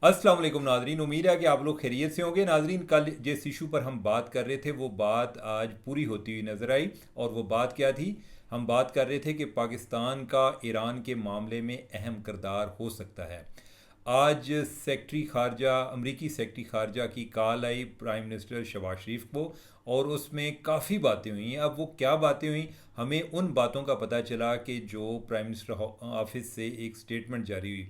अस्सलाम वालेकुम नाजरीन, उम्मीद है कि आप लोग खैरियत से होंगे। नाजरीन, कल जिस इशू पर हम बात कर रहे थे वो बात आज पूरी होती हुई नज़र आई। और वो बात क्या थी? हम बात कर रहे थे कि पाकिस्तान का ईरान के मामले में अहम किरदार हो सकता है। आज सेक्रेटरी खारजा अमरीकी सेक्रेटरी खारजा की कॉल आई प्राइम मिनिस्टर शहबाज शरीफ को, और उसमें काफ़ी बातें हुई। अब वो क्या बातें हुई, हमें उन बातों का पता चला कि जो प्राइम मिनिस्टर ऑफिस से एक स्टेटमेंट जारी हुई।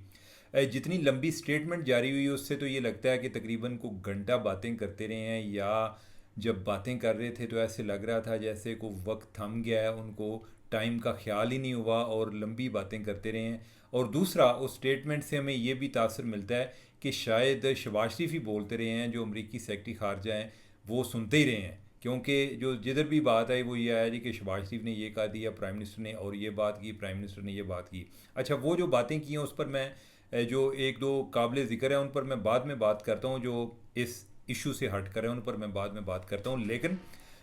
जितनी लंबी स्टेटमेंट जारी हुई उससे तो ये लगता है कि तकरीबन को घंटा बातें करते रहे हैं, या जब बातें कर रहे थे तो ऐसे लग रहा था जैसे को वक्त थम गया है, उनको टाइम का ख्याल ही नहीं हुआ और लंबी बातें करते रहे हैं। और दूसरा, उस स्टेटमेंट से हमें ये भी तासर मिलता है कि शायद शहबाज शरीफ ही बोलते रहे हैं, जो अमरीकी सेक्रेटरी खारजा हैं वो सुनते ही रहे हैं। क्योंकि जो जिधर भी बात आई वो ये आया जी कि शहबाज शरीफ ने ये कहा दिया, प्राइम मिनिस्टर ने और ये बात की, प्राइम मिनिस्टर ने ये बात की। अच्छा, वो जो बातें की हैं उस पर मैं जो एक दो काबिल ज़िक्र है उन पर मैं बाद में बात करता हूँ, जो इस इशू से हट कर है उन पर मैं बाद में बात करता हूँ। लेकिन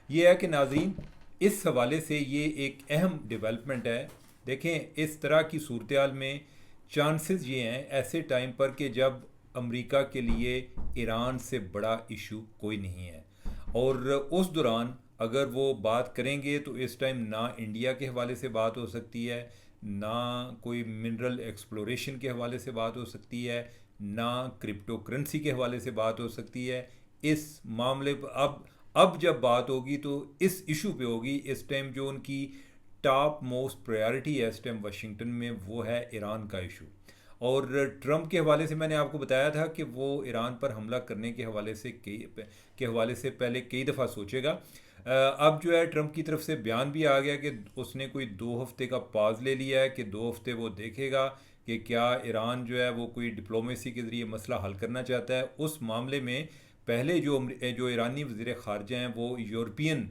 ये है कि नाज़रीन, इस हवाले से ये एक अहम डेवलपमेंट है। देखें, इस तरह की सूरत हाल में चांसेस ये हैं ऐसे टाइम पर कि जब अमेरिका के लिए ईरान से बड़ा इशू कोई नहीं है, और उस दौरान अगर वो बात करेंगे तो इस टाइम ना इंडिया के हवाले से बात हो सकती है, ना कोई मिनरल एक्सप्लोरेशन के हवाले से बात हो सकती है, ना क्रिप्टो करेंसी के हवाले से बात हो सकती है। इस मामले पर अब जब बात होगी तो इस इशू पे होगी। इस टाइम जो उनकी टॉप मोस्ट प्रायोरिटी है इस टाइम वाशिंगटन में, वो है ईरान का इशू। और ट्रंप के हवाले से मैंने आपको बताया था कि वो ईरान पर हमला करने के हवाले से पहले कई दफ़ा सोचेगा। अब जो है ट्रंप की तरफ से बयान भी आ गया कि उसने कोई 2 हफ्ते का पाज ले लिया है कि 2 हफ्ते वो देखेगा कि क्या ईरान जो है वो कोई डिप्लोमेसी के ज़रिए मसला हल करना चाहता है। उस मामले में पहले जो ईरानी वज़ीर ख़ारजा हैं वो यूरोपियन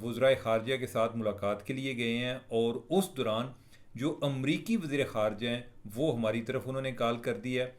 वज़राए ख़ारजा के साथ मुलाकात के लिए गए हैं, और उस दौरान जो अमरीकी वज़ीर ख़ारजा हैं वो हमारी तरफ उन्होंने कॉल कर दी है।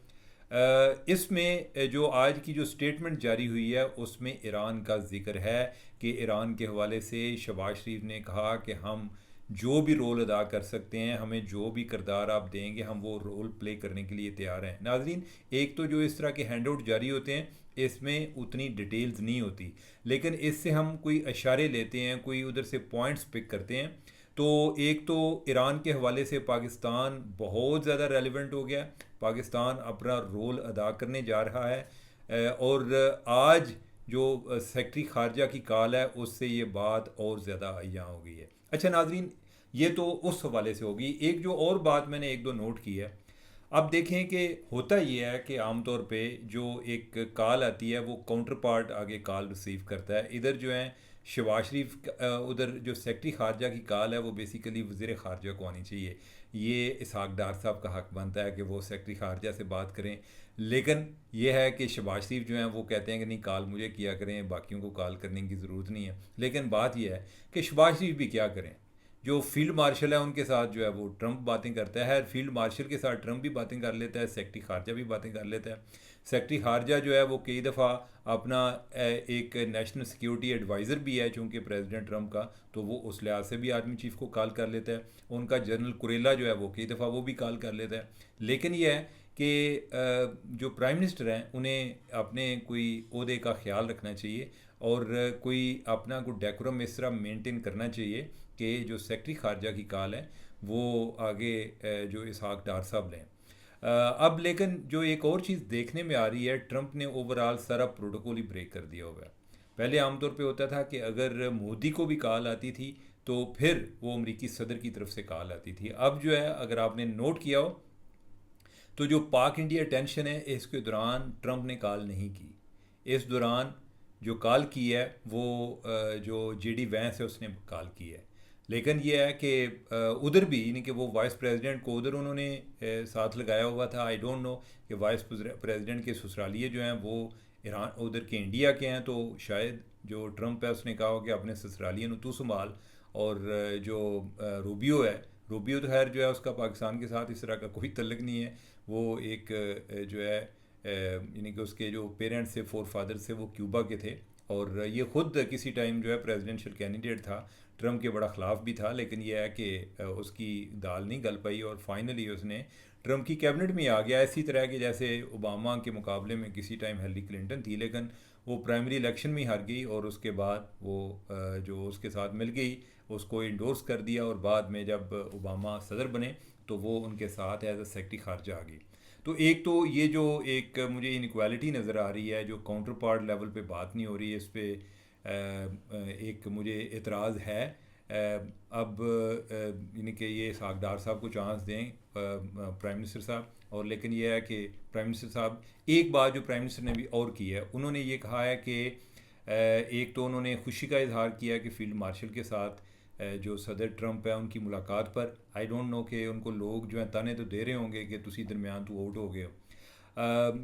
इसमें जो आज की जो स्टेटमेंट जारी हुई है उसमें ईरान का जिक्र है कि ईरान के हवाले से शहबाज शरीफ ने कहा कि हम जो भी रोल अदा कर सकते हैं, हमें जो भी किरदार आप देंगे हम वो रोल प्ले करने के लिए तैयार हैं। नाजरीन, एक तो जो इस तरह के हैंड आउट जारी होते हैं इसमें उतनी डिटेल्स नहीं होती, लेकिन इससे हम कोई इशारे लेते हैं, कोई उधर से पॉइंट्स पिक करते हैं। तो एक तो ईरान के हवाले से पाकिस्तान बहुत ज़्यादा रेलिवेंट हो गया, पाकिस्तान अपना रोल अदा करने जा रहा है। और आज जो सेक्रेटरी खारजा की कॉल है उससे ये बात और ज़्यादा अय्या हो गई है। अच्छा नाजरीन, ये तो उस हवाले से होगी। एक जो और बात मैंने एक दो नोट की है, अब देखें कि होता ये है कि आमतौर पे जो एक कॉल आती है वो काउंटर पार्ट आगे कॉल रिसीव करता है। इधर जो है शहबाज शरीफ उधर जो सेक्रेटरी खारजा की कॉल है वो बेसिकली वज़ीर खारजा को आनी चाहिए। ये इसहाक डार साहब का हक बनता है कि वो सेक्रेटरी खारजा से बात करें, लेकिन ये है कि शहबाज शरीफ जो हैं वो कहते हैं कि नहीं, कॉल मुझे किया करें, बाकियों को कॉल करने की ज़रूरत नहीं है। लेकिन बात यह है कि शहबाज शरीफ भी क्या करें, जो फील्ड मार्शल है उनके साथ जो है वो ट्रंप बातें करता है, फील्ड मार्शल के साथ ट्रंप भी बातें कर लेता है, सेक्रेटरी खारजा भी बातें कर लेता है। सेक्रेटरी खारजा जो है वो कई दफ़ा अपना एक नेशनल सिक्योरिटी एडवाइज़र भी है चूँकि प्रेसिडेंट ट्रंप का, तो वो उस लिहाज से भी आर्मी चीफ को कॉल कर लेता है। उनका जनरल कुरेला जो है वो कई दफ़ा वो भी कॉल कर लेता है। लेकिन ये है कि जो प्राइम मिनिस्टर हैं उन्हें अपने कोई ओहदे का ख्याल रखना चाहिए, और कोई अपना कोई डेकोरम इस तरह मेंटेन करना चाहिए कि जो सेक्रेटरी खारजा की कॉल है वो आगे जो इसहाक डार साहब लें। अब लेकिन जो एक और चीज़ देखने में आ रही है, ट्रंप ने ओवरऑल सारा प्रोटोकॉल ही ब्रेक कर दिया हुआ है। पहले आमतौर पे होता था कि अगर मोदी को भी कॉल आती थी तो फिर वो अमरीकी सदर की तरफ से कॉल आती थी। अब जो है, अगर आपने नोट किया हो तो जो पाक इंडिया टेंशन है इसके दौरान ट्रंप ने कॉल नहीं की। इस दौरान जो कॉल की है वो जो जेडी वैंस है उसने कॉल की है। लेकिन ये है कि उधर भी यानी कि वो वाइस प्रेसिडेंट को उधर उन्होंने साथ लगाया हुआ था। आई डोंट नो कि वाइस प्रेसिडेंट के ससुरालिए जो हैं वो ईरान उधर के इंडिया के हैं, तो शायद जो ट्रंप है उसने कहा हो कि अपने ससुरालिए नु तू संभाल। और जो रूबियो है, रूबियो तो खैर जो है उसका पाकिस्तान के साथ इस तरह का कोई तल्लक नहीं है। वो एक जो है यानी कि उसके जो पेरेंट्स थे, फोर फादर से वो क्यूबा के थे, और ये ख़ुद किसी टाइम जो है प्रेसिडेंशियल कैंडिडेट था, ट्रंप के बड़ा ख़िलाफ़ भी था। लेकिन यह है कि उसकी दाल नहीं गल पाई और फाइनली उसने ट्रंप की कैबिनेट में आ गया, इसी तरह के जैसे ओबामा के मुकाबले में किसी टाइम हेलरी क्लिंटन थी, लेकिन वो प्राइमरी इलेक्शन में हार गई और उसके बाद वो जो उसके साथ मिल गई उसको इंडोर्स कर दिया, और बाद में जब ओबामा सदर बने तो वो उनके साथ एज अ सेक्रेटरी खारजा आ गई। तो एक तो ये जो एक मुझे इनक्वालिटी नज़र आ रही है, जो काउंटर पार्ट लेवल पे बात नहीं हो रही है, इस पर एक मुझे एतराज़ है। अब यानी कि ये सागदार साहब को चांस दें, प्राइम मिनिस्टर साहब, और लेकिन ये है कि प्राइम मिनिस्टर साहब, एक बात जो प्राइम मिनिस्टर ने भी और की है, उन्होंने ये कहा है कि एक तो उन्होंने खुशी का इजहार किया कि फील्ड मार्शल के साथ जो सदर ट्रंप है उनकी मुलाकात पर, आई डोंट नो कि उनको लोग जो हैं ताने तो दे रहे होंगे कि तुसी दरमियान तू आउट हो गए हो,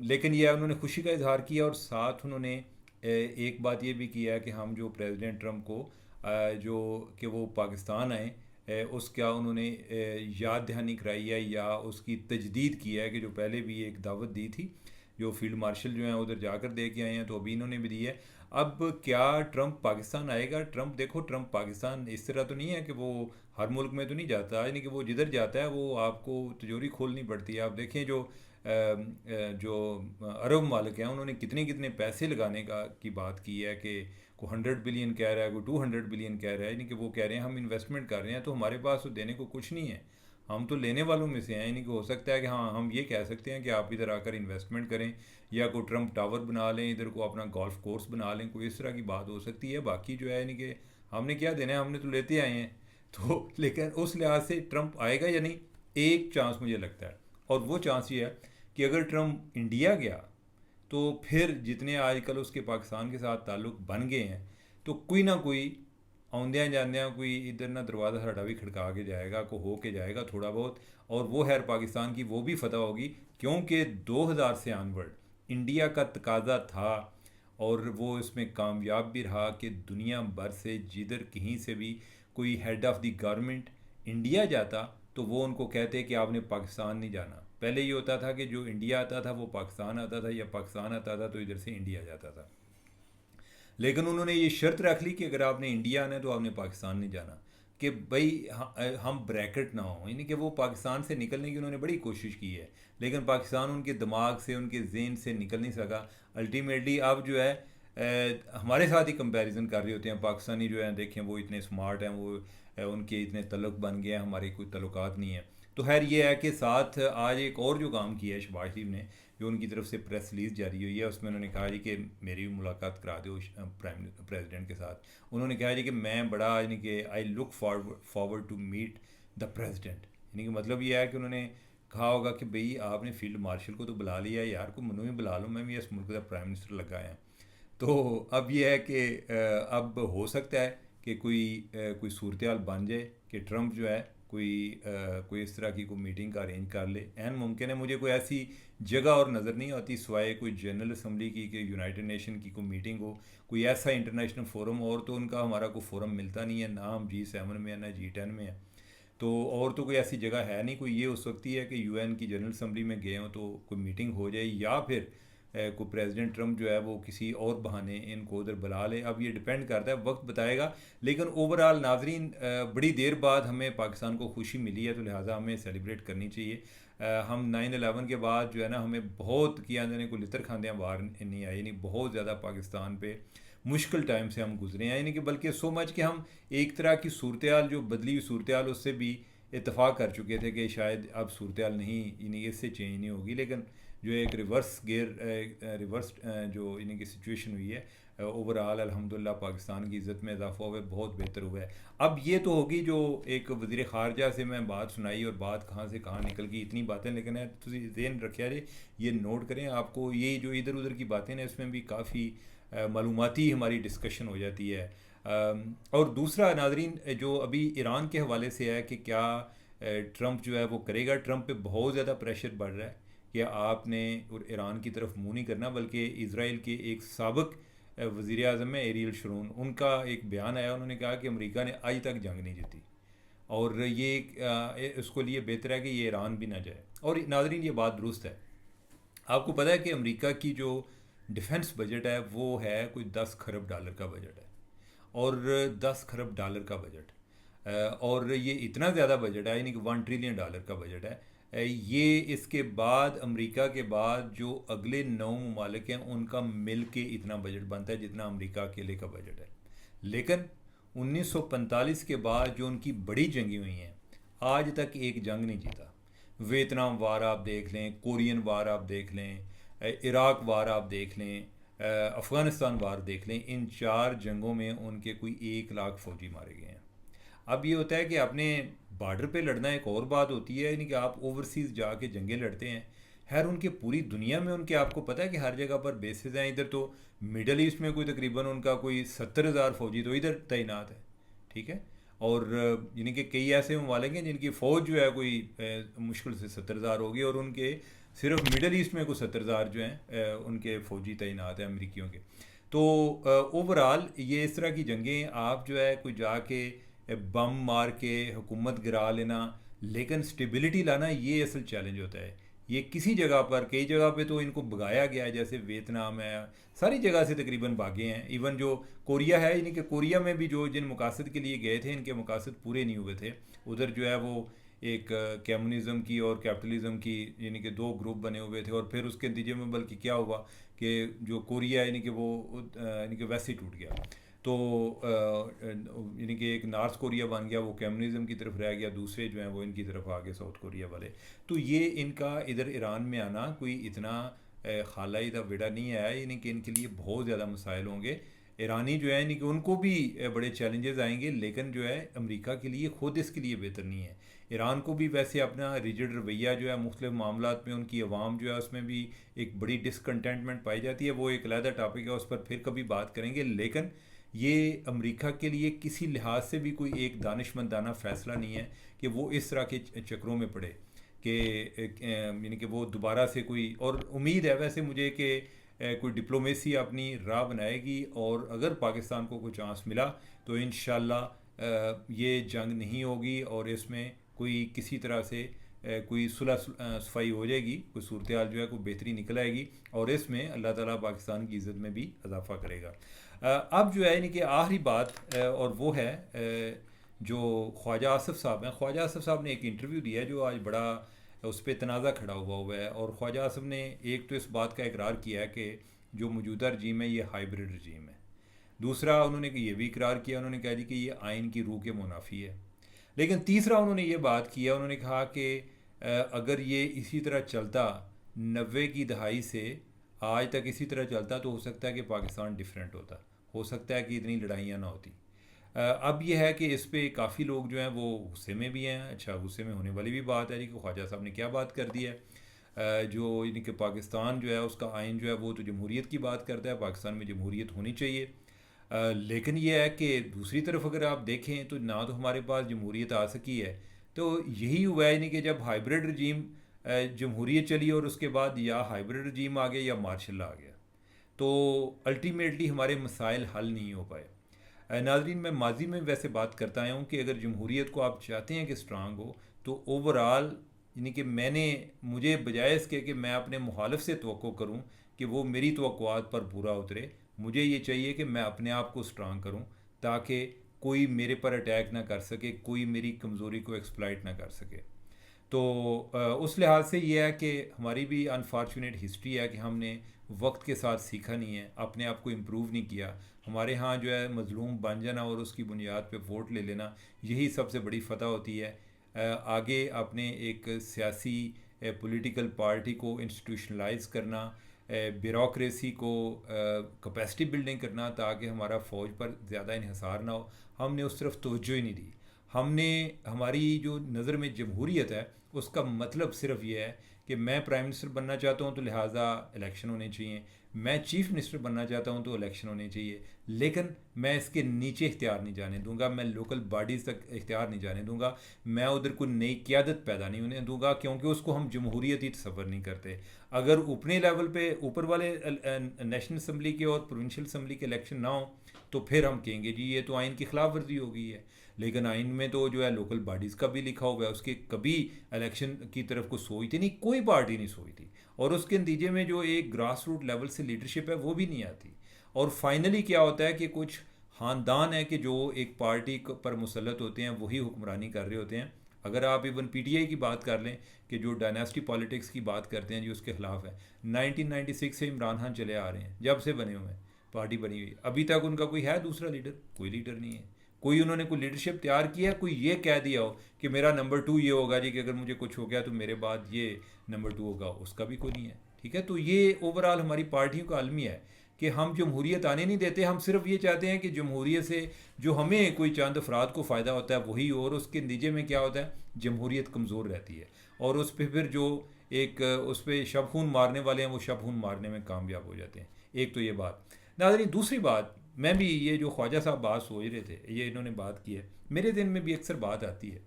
लेकिन यह उन्होंने खुशी का इजहार किया, और साथ उन्होंने एक बात ये भी किया है कि हम जो प्रेसिडेंट ट्रंप को जो कि वो पाकिस्तान आए, उसका उन्होंने याद दहानी कराई है या उसकी तजदीद की है कि जो पहले भी एक दावत दी थी, जो फील्ड मार्शल जो हैं उधर जाकर दे के आए हैं, तो अभी इन्होंने भी दी है। अब क्या ट्रंप पाकिस्तान आएगा? ट्रंप, देखो ट्रंप पाकिस्तान इस तरह तो नहीं है कि वो हर मुल्क में तो नहीं जाता, यानी कि वो जिधर जाता है वो आपको तिजोरी खोलनी पड़ती है। आप देखें जो जो अरब मालिक हैं उन्होंने कितने कितने पैसे लगाने की बात की है कि को 100 बिलियन कह रहा है, को 200 बिलियन कह रहा है, यानी कि वो कह रहे हैं हम इन्वेस्टमेंट कर रहे हैं, तो हमारे पास तो देने को कुछ नहीं है, हम तो लेने वालों में से हैं। यानी कि हो सकता है कि हाँ हम ये कह सकते हैं कि आप इधर आकर इन्वेस्टमेंट करें, या कोई ट्रंप टावर बना लें, इधर को अपना गोल्फ कोर्स बना लें, कोई इस तरह की बात हो सकती है। बाकी जो है यानी कि हमने क्या देना है, हमने तो लेते आए हैं। तो लेकिन उस लिहाज से ट्रंप आएगा या नहीं, एक चांस मुझे लगता है, और वो चांस ये है कि अगर ट्रंप इंडिया गया तो फिर जितने आजकल उसके पाकिस्तान के साथ ताल्लुक़ बन गए हैं, तो कोई ना कोई आउंदियाँ जांदियाँ कोई इधर ना दरवाज़ा साड़ा भी खड़का के जाएगा, को हो के जाएगा थोड़ा बहुत, और वो खैर पाकिस्तान की वो भी फतह होगी, क्योंकि 2000 से आनवर्ड इंडिया का तकाजा था, और वो इसमें कामयाब भी रहा कि दुनिया भर से जिधर कहीं से भी कोई head of the government India जाता तो वो उनको कहते कि आपने पाकिस्तान नहीं जाना। पहले ये होता था कि जो इंडिया आता था वो पाकिस्तान आता था, या पाकिस्तान आता था तो इधर से इंडिया जाता था, लेकिन उन्होंने ये शर्त रख ली कि अगर आपने इंडिया आना है तो आपने पाकिस्तान नहीं जाना, कि भाई हम ब्रैकेट ना हो, यानी कि वो पाकिस्तान से निकलने की उन्होंने बड़ी कोशिश की है, लेकिन पाकिस्तान उनके दिमाग से, उनके जहन से निकल नहीं सका। अल्टीमेटली अब जो है हमारे साथ ही कंपैरिजन कर रहे होते हैं, पाकिस्तानी जो है देखें वो इतने स्मार्ट हैं, वो उनके इतने तल्लुक बन गए हैं, हमारे कोई तल्लुकात नहीं है। तो खैर ये है कि साथ आज एक और जो काम किया है शहबाज शरीफ ने, जो उनकी तरफ से प्रेस रिलीज़ जारी हुई है, उसमें उन्होंने कहा जी कि मेरी भी मुलाकात करा दो प्राइम प्रेसिडेंट के साथ। उन्होंने कहा जी कि मैं बड़ा यानी कि I look forward to meet the president, यानी कि मतलब ये है कि उन्होंने कहा होगा कि भाई आपने फील्ड मार्शल को तो बुला लिया यार, को मनु भी बुला लो, मैं भी इस मुल्क का प्राइम मिनिस्टर लगा है। तो अब यह है कि अब हो सकता है कि कोई सूरत हाल बन जाए कि ट्रंप जो है कोई इस तरह की कोई मीटिंग का अरेंज कर ले। एन मुमकिन है, मुझे कोई ऐसी जगह और नज़र नहीं आती सिवाय कोई जनरल असम्बली की कि यूनाइटेड नेशन की कोई मीटिंग हो, कोई ऐसा इंटरनेशनल फोरम, और तो उनका हमारा कोई फोरम मिलता नहीं है, ना हम G7 में है ना G10 में है, तो और तो कोई ऐसी जगह है नहीं। कोई ये हो सकती है कि UN की जनरल असम्बली में गए हों तो कोई मीटिंग हो जाए, या फिर को प्रेसिडेंट ट्रंप जो है वो किसी और बहाने इनको उधर बुला ले। अब ये डिपेंड करता है, वक्त बताएगा, लेकिन ओवरऑल नाजरीन बड़ी देर बाद हमें पाकिस्तान को खुशी मिली है, तो लिहाजा हमें सेलिब्रेट करनी चाहिए। हम 9/11 के बाद जो है ना हमें बहुत किया जाने को लितर खांदे बाहर नहीं आई, यानी बहुत ज़्यादा पाकिस्तान पे मुश्किल टाइम से हम गुजरे हैं, यानी कि बल्कि सो मच कि हम एक तरह की सूरत हाल जो बदली हुई सूरत हाल उससे भी इतफ़ाक़ कर चुके थे कि शायद अब सूरत हाल नहीं, यानी इससे चेंज नहीं होगी, लेकिन जो एक रिवर्स जो यानी कि सिचुएशन हुई है, ओवरऑल अल्हम्दुलिल्लाह पाकिस्तान की इज़्ज़त में इजाफा हुआ है, बहुत बेहतर हुआ है। अब ये तो होगी जो एक वज़ीर ख़ारजा से मैं बात सुनाई, और बात कहाँ से कहाँ निकल गई, इतनी बातें, लेकिन है तो ज़हन रखिए रे, ये नोट करें, आपको ये जो इधर उधर की बातें ना इसमें भी काफ़ी मालूमाती हमारी डिस्कशन हो जाती है। और दूसरा नाजरीन जो अभी ईरान के हवाले से है कि क्या ट्रंप जो है वो करेगा, ट्रंप पे बहुत ज़्यादा प्रेशर बढ़ रहा है कि आपने और ईरान की तरफ मुंह नहीं करना, बल्कि इसराइल के एक साबिक वज़ीर आज़म है एरियल शरून, उनका एक बयान आया, उन्होंने कहा कि अमेरिका ने आज तक जंग नहीं जीती, और ये उसको लिए बेहतर है कि ये ईरान भी ना जाए। और नाजरीन ये बात दुरुस्त है, आपको पता है कि अमेरिका की जो डिफेंस बजट है वो है कोई 10 खरब डॉलर का बजट है, और 10 खरब डॉलर का बजट, और ये इतना ज़्यादा बजट है, यानी कि $1 ट्रिलियन का बजट है। ये इसके बाद अमेरिका के बाद जो अगले 9 ममालिक हैं उनका मिल के इतना बजट बनता है जितना अमेरिका अकेले का बजट है। लेकिन 1945 के बाद जो उनकी बड़ी जंगें हुई हैं, आज तक एक जंग नहीं जीता। वियतनाम वार आप देख लें, कोरियन वार आप देख लें, इराक वार आप देख लें, अफ़गानिस्तान वार देख लें, इन 4 जंगों में उनके कोई 1 लाख फ़ौजी मारे गए हैं। अब ये होता है कि आपने बॉर्डर पे लड़ना एक और बात होती है, यानी कि आप ओवरसीज़ जाके जंगें लड़ते हैं। खैर उनके पूरी दुनिया में उनके आपको पता है कि हर जगह पर बेसिस हैं। इधर तो मिडल ईस्ट में कोई तकरीबन उनका कोई 70,000 फ़ौजी तो इधर तैनात है, ठीक है। और यानी कि कई ऐसे ममालिक हैं जिनकी फ़ौज जो है कोई मुश्किल से 70,000 होगी, और उनके सिर्फ मिडल ईस्ट में कोई 70,000 जो हैं उनके फ़ौजी तैनात हैं अमरीकियों के। तो ओवरऑल ये इस तरह की जंगें आप जो है कोई जाके बम मार के हुकूमत गिरा लेना, लेकिन स्टेबिलिटी लाना ये असल चैलेंज होता है। ये किसी जगह पर, कई जगह पे तो इनको भगाया गया है, जैसे वियतनाम है, सारी जगह से तकरीबन भागे हैं। इवन जो कोरिया है, यानी कि कोरिया में भी जो जिन मकासद के लिए गए थे इनके मकासद पूरे नहीं हुए थे। उधर जो है वो एक कम्युनिज़म की और कैपिटलिज़म की यानी कि 2 ग्रुप बने हुए थे, और फिर उसके नतीजे में बल्कि क्या हुआ कि जो कोरिया यानी कि वो यानी कि वैसे ही टूट गया। तो यानी कि एक नॉर्थ कोरिया बन गया, वो कम्युनिज़म की तरफ रह गया, दूसरे जो हैं वो इनकी तरफ आ गए साउथ कोरिया वाले। तो ये इनका इधर ईरान में आना कोई इतना खालाई दा बेड़ा नहीं आया, यानी कि इनके लिए बहुत ज़्यादा मसाइल होंगे। ईरानी जो है यानी कि उनको भी बड़े चैलेंजेस आएंगे, लेकिन जो है अमेरिका के लिए ख़ुद इसके लिए बेहतर नहीं है। ईरान को भी वैसे अपना रिजिड रवैया जो है मुख्तलिफ मामलात में, उनकी अवाम जो है उसमें भी एक बड़ी डिसकंटेंटमेंट पाई जाती है। वो एक अलग टॉपिक है, उस पर फिर कभी बात करेंगे। लेकिन ये अमेरिका के लिए किसी लिहाज से भी कोई एक दानिशमंदाना फ़ैसला नहीं है कि वो इस तरह के चक्रों में पड़े कि यानी कि वो दोबारा से कोई, और उम्मीद है वैसे मुझे कि कोई डिप्लोमेसी अपनी राह बनाएगी, और अगर पाकिस्तान को कोई चांस मिला तो इंशाल्लाह ये जंग नहीं होगी और इसमें कोई किसी तरह से कोई सुलह सफाई हो जाएगी, कोई सूरत हाल जो है कोई बेहतरी निकल आएगी, और इसमें अल्लाह ताला पाकिस्तान की इज़्ज़त में भी इजाफ़ा करेगा। अब जो है यानी कि आखिरी बात और वो है जो ख्वाजा आसिफ साहब हैं। ख्वाजा आसिफ साहब ने एक इंटरव्यू दिया है जो आज बड़ा उस पर तनाज़ा खड़ा हुआ है, और ख्वाजा आसिफ ने एक तो इस बात का इकरार किया है कि जो मौजूदा रजीम है ये हाइब्रिड रजीम है। दूसरा उन्होंने ये भी इकरार किया, उन्होंने कहा जी कि ये आइन की रूह के मुनाफी है। लेकिन तीसरा उन्होंने ये बात किया, उन्होंने कहा कि अगर ये इसी तरह चलता 90 की दहाई से आज तक इसी तरह चलता तो हो सकता है कि पाकिस्तान डिफरेंट होता, हो सकता है कि इतनी लड़ाइयाँ ना होती। अब यह है कि इस पर काफ़ी लोग जो हैं वो गुस्से में भी हैं। अच्छा, गुस्से में होने वाली भी बात है जी कि ख्वाजा साहब ने क्या बात कर दी है। जो यानी कि पाकिस्तान जो है उसका आइन जो है वो तो जमहूरियत की बात करता है, पाकिस्तान में जमहूरियत होनी चाहिए। लेकिन यह है कि दूसरी तरफ अगर आप देखें तो ना तो हमारे पास जमहूरियत आ सकी है। तो यही हुआ है यानी कि जब हाइब्रिड रजीम जमहूरियत चली और उसके बाद या हाइब्रिड रजीम आ गया या मार्शल आ गया, तो अल्टीमेटली हमारे मसाइल हल नहीं हो पाए। नाज़रीन, मैं माजी में वैसे बात करता आया हूँ कि अगर जमहूरियत को आप चाहते हैं कि स्ट्रांग हो तो ओवरऑल यानी कि मुझे बजाय इसके कि मैं अपने मुखालिफ से तवक्को करूँ कि वो मेरी तवक्कुआत पर पूरा उतरे, मुझे ये चाहिए कि मैं अपने आप को स्ट्रांग करूँ ताकि कोई मेरे पर अटैक ना कर सके, कोई मेरी कमज़ोरी को एक्सप्लॉइट ना कर सके। तो उस लिहाज से ये है कि हमारी भी अनफॉर्चुनेट हिस्ट्री है कि हमने वक्त के साथ सीखा नहीं है, अपने आप को इम्प्रूव नहीं किया। हमारे यहाँ जो है मज़लूम बन जाना और उसकी बुनियाद पे वोट ले लेना, यही सबसे बड़ी फ़तह होती है। आगे अपने एक सियासी पॉलिटिकल पार्टी को इंस्टीट्यूशनलाइज करना, ब्यूरोक्रेसी को कैपेसिटी बिल्डिंग करना ताकि हमारा फ़ौज पर ज़्यादा इन्हिसार ना हो, हमने उस तरफ तवज्जो ही नहीं दी। हमने हमारी जो नज़र में जमहूरियत है उसका मतलब सिर्फ ये है कि मैं प्राइम मिनिस्टर बनना चाहता हूँ तो लिहाजा इलेक्शन होने चाहिए, मैं चीफ़ मिनिस्टर बनना चाहता हूँ तो इलेक्शन होने चाहिए, लेकिन मैं इसके नीचे इख्तियार नहीं जाने दूंगा, मैं लोकल बॉडीज़ तक इख्तियार नहीं जाने दूंगा, मैं उधर कोई नई क़यादत पैदा नहीं होने दूंगा, क्योंकि उसको हम जमहूरियत ही तसव्वुर नहीं करते। अगर ऊपरी लेवल पे ऊपर वाले नेशनल असम्बली के और प्रोविंशियल असम्बली के इलेक्शन ना हो तो फिर हम कहेंगे जी ये तो आइन की खिलाफ वर्जी हो गई है। लेकिन आइन में तो जो है लोकल बॉडीज़ का भी लिखा हुआ है, उसके कभी इलेक्शन की तरफ को सोचती नहीं, कोई पार्टी नहीं सोचती, और उसके नतीजे में जो एक ग्रास रूट लेवल से लीडरशिप है वो भी नहीं आती। और फाइनली क्या होता है कि कुछ ख़ानदान है कि जो एक पार्टी पर मुसल्लत होते हैं, वही हुक्मरानी कर रहे होते हैं, अगर आप इवन पीटीआई की बात कर लें कि जो डायनेस्टी पॉलिटिक्स की बात करते हैं जो उसके खिलाफ है, 1996 से इमरान खान चले आ रहे हैं, जब से बने हुए हैं पार्टी बनी हुई, अभी तक उनका कोई है दूसरा लीडर? कोई लीडर नहीं है। कोई उन्होंने कोई लीडरशिप तैयार किया, कोई ये कह दिया हो कि मेरा नंबर 2 ये होगा जी कि अगर मुझे कुछ हो गया तो मेरे बाद ये नंबर 2 होगा, उसका भी कोई नहीं है। ठीक है, तो ये ओवरऑल हमारी पार्टियों का अलमिया है कि हम जमहूरियत आने नहीं देते। हम सिर्फ ये चाहते हैं कि जमहूरियत से जो हमें कोई चंद अफराद को फ़ायदा होता है वही, और उसके नतीजे में क्या होता है, जमहूरियत कमज़ोर रहती है और उस पर फिर जो एक उस पर शब खून मारने वाले हैं वो शब खून मारने में कामयाब हो जाते हैं। एक तो ये बात नाज़रीन। दूसरी बात, मैं भी ये जो ख्वाजा साहब बात सोच रहे थे, ये इन्होंने बात की है, मेरे दिन में भी अक्सर बात आती है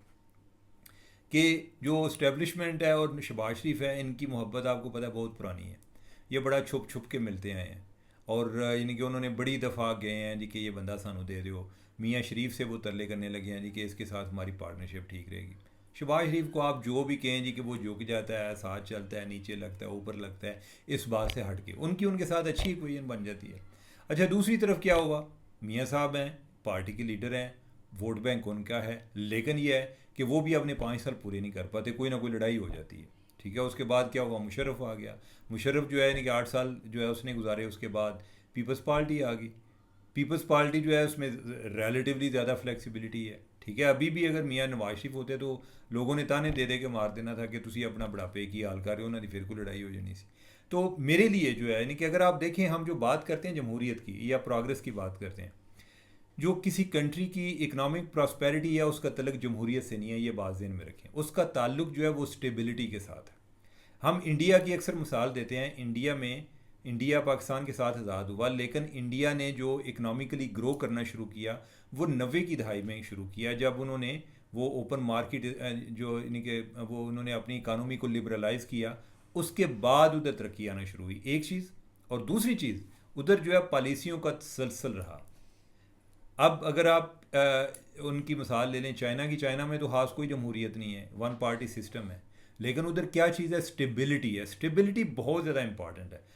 कि जो इस्टेब्लिशमेंट है और शहबाज शरीफ है, इनकी मोहब्बत आपको पता है बहुत पुरानी है। ये बड़ा छुप छुप के मिलते आए हैं और यानी कि उन्होंने बड़ी दफ़ा गए हैं जी कि ये बंदा सानू दे दो। मियाँ शरीफ से वो तरले करने लगे हैं जी कि इसके साथ हमारी पार्टनरशिप ठीक रहेगी। शहबाज शरीफ को आप जो भी कहें जी कि वो झुक जाता है, साथ चलता है, नीचे लगता है, ऊपर लगता है, इस बात से हट के उनके साथ अच्छी इक्वेशन बन जाती है। अच्छा, दूसरी तरफ क्या हुआ, मियाँ साहब हैं, पार्टी के लीडर हैं, वोट बैंक उनका है, लेकिन यह है कि वो भी अपने 5 साल पूरे नहीं कर पाते, कोई ना कोई लड़ाई हो जाती है। ठीक है, उसके बाद क्या हुआ, मुशर्रफ आ गया। मुशर्रफ जो है यानी कि 8 साल जो है उसने गुजारे, उसके बाद पीपल्स पार्टी आ गई। पीपल्स पार्टी जो है उसमें रिलेटिवली ज़्यादा फ्लेक्सिबिलिटी है। ठीक है, अभी भी अगर मियाँ नवाज शरीफ होते तो लोगों ने ताने दे के मार देना था कि तुसी अपना बुढ़ापे की हाल कर रहे हो ना, फिर कोई लड़ाई हो जानी सी। तो मेरे लिए जो है यानी कि अगर आप देखें, हम जो बात करते हैं जमहूरियत की या प्रोग्रेस की बात करते हैं, जो किसी कंट्री की इकोनॉमिक प्रॉस्पेरिटी या उसका तल्लुक जमहूरियत से नहीं है, ये बात ज़हन में रखें। उसका ताल्लुक जो है वो स्टेबिलिटी के साथ है। हम इंडिया की अक्सर मिसाल देते हैं, इंडिया पाकिस्तान के साथ आज़ाद हुआ, लेकिन इंडिया ने जो इकनॉमिकली ग्रो करना शुरू किया वो 90 की दहाई में शुरू किया, जब उन्होंने वो ओपन मार्केट जो यानी कि वो उन्होंने अपनी इकानमी को लिबरलाइज़ किया, उसके बाद उधर तरक्की आना शुरू हुई, एक चीज़। और दूसरी चीज़, उधर जो है पॉलिसियों का तसलसल रहा। अब अगर आप उनकी मिसाल ले लें चाइना की, चाइना में तो खास कोई जमहूरियत नहीं है, वन पार्टी सिस्टम है, लेकिन उधर क्या चीज़ है, स्टेबिलिटी है। स्टेबिलिटी बहुत ज़्यादा इंपॉर्टेंट है।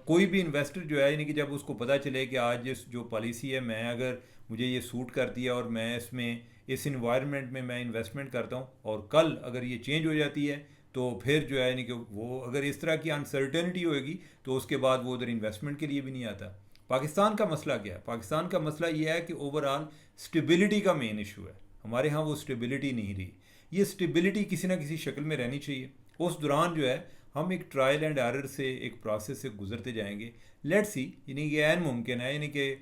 कोई भी इन्वेस्टर जो है यानी कि जब उसको पता चले कि आज जो पॉलिसी है, मैं अगर मुझे ये सूट करती है और मैं इसमें इस इन्वायरमेंट में मैं इन्वेस्टमेंट करता हूँ और कल अगर ये चेंज हो जाती है तो फिर जो है यानी कि वो अगर इस तरह की अनसर्टेनिटी होएगी तो उसके बाद वो उधर इन्वेस्टमेंट के लिए भी नहीं आता। पाकिस्तान का मसला क्या है, पाकिस्तान का मसला ये है कि ओवरऑल स्टेबिलिटी का मेन इशू है। हमारे यहाँ वो स्टेबिलिटी नहीं रही। ये स्टेबिलिटी किसी ना किसी शक्ल में रहनी चाहिए। उस दौरान जो है हम एक ट्रायल एंड एरर से, एक प्रोसेस से गुजरते जाएंगे। लेट्स सी, यानी कि ऐन मुमकिन है, यानी कि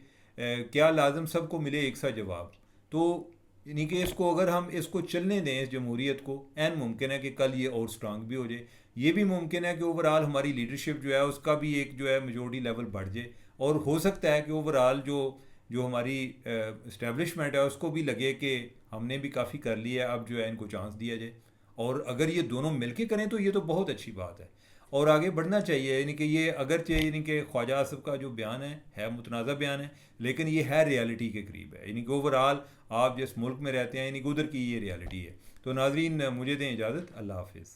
क्या लाजम सबको मिले एक सा जवाब, तो यानी कि इसको अगर हम इसको चलने दें इस जमहूरियत को, ऐन मुमकिन है कि कल ये और स्ट्रांग भी हो जाए। ये भी मुमकिन है कि ओवरऑल हमारी लीडरशिप जो है उसका भी एक जो है मेजोरिटी लेवल बढ़ जाए, और हो सकता है कि ओवरऑल जो जो हमारी इस्टेब्लिशमेंट है उसको भी लगे कि हमने भी काफ़ी कर लिया है, अब जो है इनको चांस दिया जाए। और अगर ये दोनों मिलके करें तो ये तो बहुत अच्छी बात है और आगे बढ़ना चाहिए। यानी कि ये अगरचे यानी कि ख्वाजा आसिफ का जो बयान है मुतनाज़ा बयान है, लेकिन ये है रियलिटी के करीब है। यानी कि ओवरऑल आप जिस मुल्क में रहते हैं यानी कि उधर की ये रियलिटी है। तो नाजरीन, मुझे दें इजाज़त, अल्लाह हाफिज़।